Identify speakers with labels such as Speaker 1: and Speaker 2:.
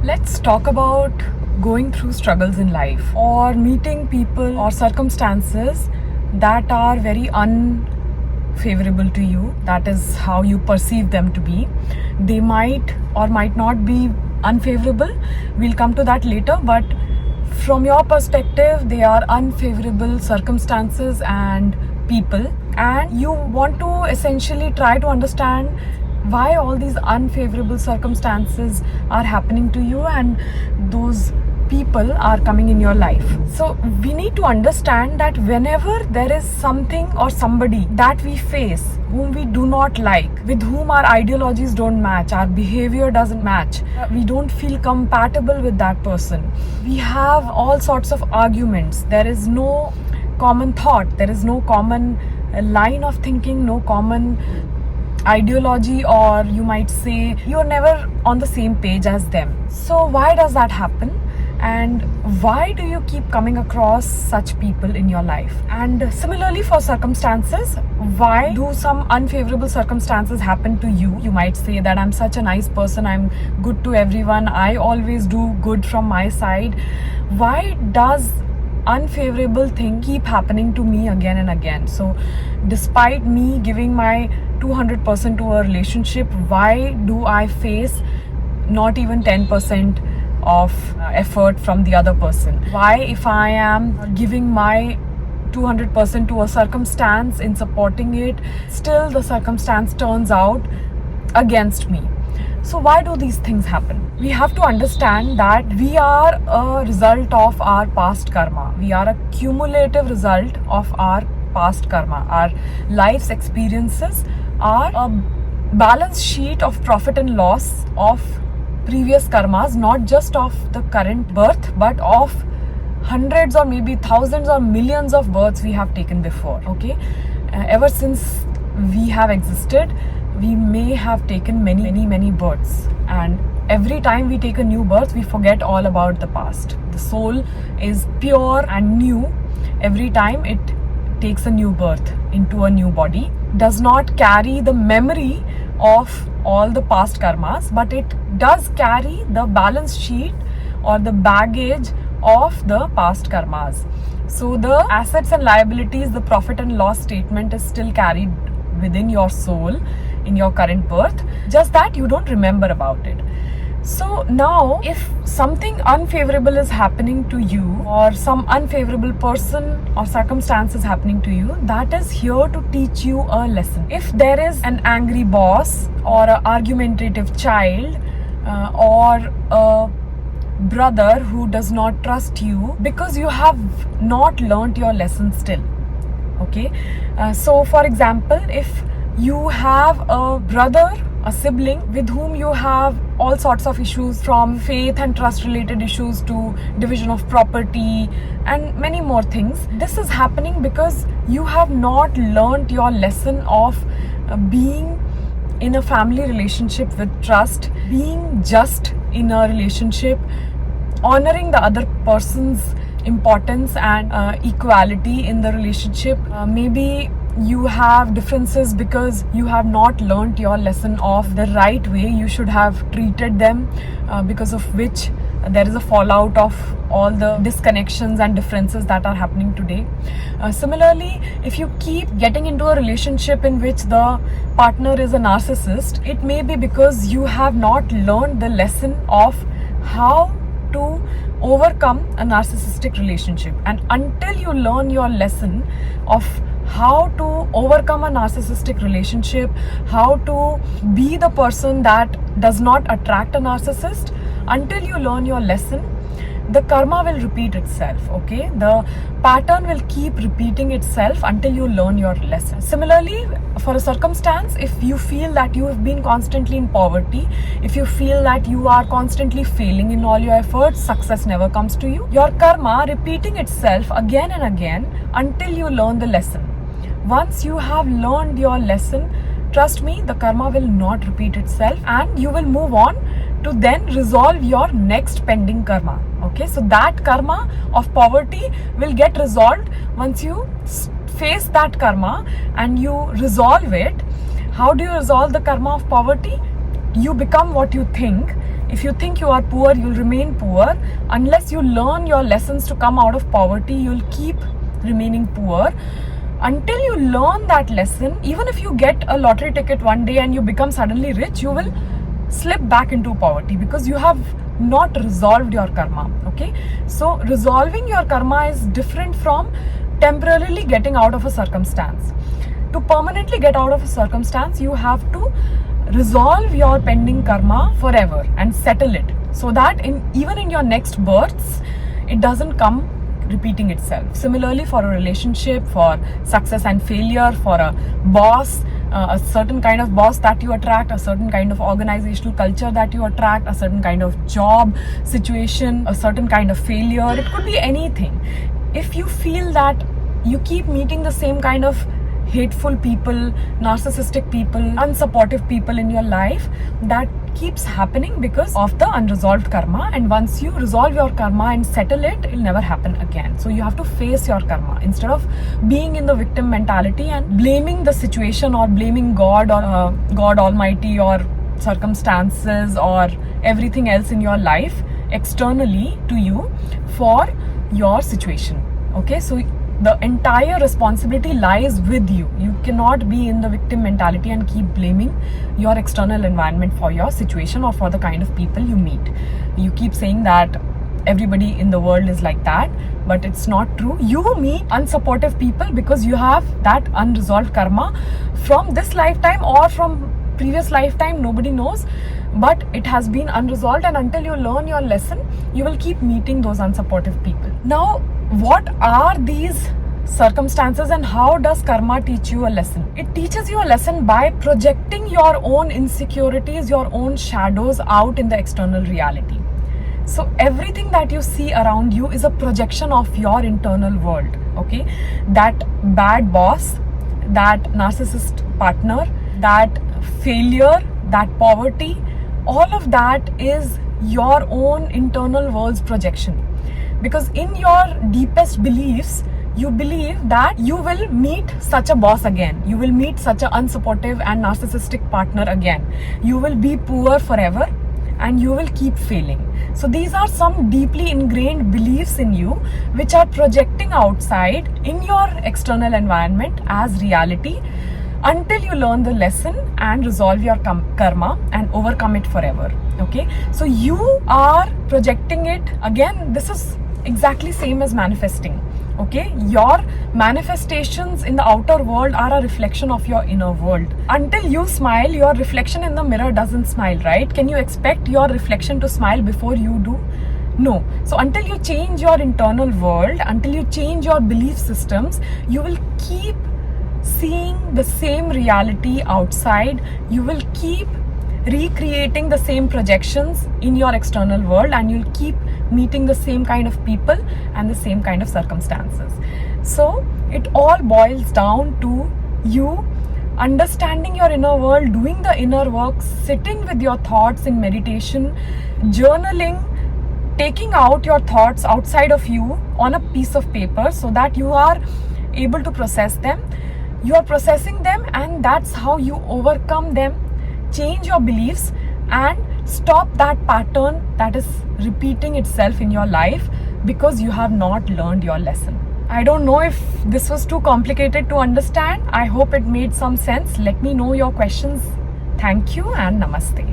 Speaker 1: Let's talk about going through struggles in life or meeting people or circumstances that are very unfavorable to you. That is how you perceive them to be. They might or might not be unfavorable. We'll come to that later, but from your perspective, they are unfavorable circumstances and people, and you want to essentially try to understand why all these unfavorable circumstances are happening to you and those people are coming in your life. So we need to understand that whenever there is something or somebody that we face whom we do not like, with whom our ideologies don't match, our behavior doesn't match, we don't feel compatible with that person, we have all sorts of arguments, there is no common thought, there is no common line of thinking, no common ideology, or you might say you're never on the same page as them. So why does that happen? And why do you keep coming across such people in your life? And similarly for circumstances, why do some unfavorable circumstances happen to you? You might say that I'm such a nice person, I'm good to everyone, I always do good from my side. Why does unfavorable thing keep happening to me again and again? So despite me giving my 200% to a relationship, why do I face not even 10% of effort from the other person? Why, if I am giving my 200% to a circumstance in supporting it, still the circumstance turns out against me? So why do these things happen? We have to understand that we are a result of our past karma. We are a cumulative result of our past karma. Our life's experiences are a balance sheet of profit and loss of previous karmas, not just of the current birth, but of hundreds or maybe thousands or millions of births we have taken before. Okay, ever since we have existed, we may have taken many births, and every time we take a new birth, we forget all about the past. The soul is pure and new every time it takes a new birth into a new body. Does not carry the memory of all the past karmas, but it does carry the balance sheet or the baggage of the past karmas. So the assets and liabilities, the profit and loss statement is still carried within your soul in your current birth, just that you don't remember about it. So now, if something unfavorable is happening to you, or some unfavorable person or circumstance is happening to you, that is here to teach you a lesson. If there is an angry boss or an argumentative child or a brother who does not trust you because you have not learnt your lesson still. Okay, so for example, if you have a brother, a sibling with whom you have all sorts of issues, from faith and trust related issues to division of property and many more things, this is happening because you have not learnt your lesson of being in a family relationship with trust, being just in a relationship, honoring the other person's importance and equality in the relationship. Maybe you have differences because you have not learnt your lesson of the right way you should have treated them, because of which there is a fallout of all the disconnections and differences that are happening today. Similarly, if you keep getting into a relationship in which the partner is a narcissist, it may be because you have not learned the lesson of how to overcome a narcissistic relationship. And until you learn your lesson of how to overcome a narcissistic relationship, how to be the person that does not attract a narcissist, until you learn your lesson, the karma will repeat itself. Okay, the pattern will keep repeating itself until you learn your lesson. Similarly, for a circumstance, if you feel that you have been constantly in poverty, if you feel that you are constantly failing in all your efforts, success never comes to you, your karma repeating itself again and again until you learn the lesson. Once you have learned your lesson, trust me, the karma will not repeat itself, and you will move on to then resolve your next pending karma. Okay, so that karma of poverty will get resolved once you face that karma and you resolve it. How do you resolve the karma of poverty? You become what you think. If you think you are poor, you'll remain poor. Unless you learn your lessons to come out of poverty, you'll keep remaining poor. Until you learn that lesson, even if you get a lottery ticket one day and you become suddenly rich, you will slip back into poverty because you have not resolved your karma. Okay, so resolving your karma is different from temporarily getting out of a circumstance. To permanently get out of a circumstance, you have to resolve your pending karma forever and settle it, so that even in your next births, it doesn't come repeating itself. Similarly, for a relationship, for success and failure, for a boss, a certain kind of boss that you attract, a certain kind of organizational culture that you attract, a certain kind of job situation, a certain kind of failure, it could be anything. If you feel that you keep meeting the same kind of hateful people, narcissistic people, unsupportive people in your life, that keeps happening because of the unresolved karma. And once you resolve your karma and settle it, it'll never happen again. So you have to face your karma instead of being in the victim mentality and blaming the situation or blaming God or God Almighty or circumstances or everything else in your life externally to you for your situation. Okay, so the entire responsibility lies with you. You cannot be in the victim mentality and keep blaming your external environment for your situation or for the kind of people you meet. You keep saying that everybody in the world is like that, but it's not true. You meet unsupportive people because you have that unresolved karma from this lifetime or from previous lifetime, nobody knows, but it has been unresolved, and until you learn your lesson, you will keep meeting those unsupportive people. Now, what are these circumstances and how does karma teach you a lesson? It teaches you a lesson by projecting your own insecurities, your own shadows out in the external reality. So everything that you see around you is a projection of your internal world. Okay, that bad boss, that narcissist partner, that failure, that poverty, all of that is your own internal world's projection. Because in your deepest beliefs, you believe that you will meet such a boss again. You will meet such an unsupportive and narcissistic partner again. You will be poor forever and you will keep failing. So these are some deeply ingrained beliefs in you which are projecting outside in your external environment as reality until you learn the lesson and resolve your karma and overcome it forever. Okay, so you are projecting it again. This is exactly same as manifesting. Okay, your manifestations in the outer world are a reflection of your inner world. Until you smile, your reflection in the mirror doesn't smile, right? Can you expect your reflection to smile before you do? No. So until you change your internal world, until you change your belief systems, you will keep seeing the same reality outside. You will keep recreating the same projections in your external world, and you'll keep meeting the same kind of people and the same kind of circumstances. So it all boils down to you understanding your inner world, doing the inner work, sitting with your thoughts in meditation, journaling, taking out your thoughts outside of you on a piece of paper so that you are able to process them. You are processing them, and that's how you overcome them, change your beliefs, and stop that pattern that is repeating itself in your life because you have not learned your lesson. I don't know if this was too complicated to understand. I hope it made some sense. Let me know your questions. Thank you and namaste.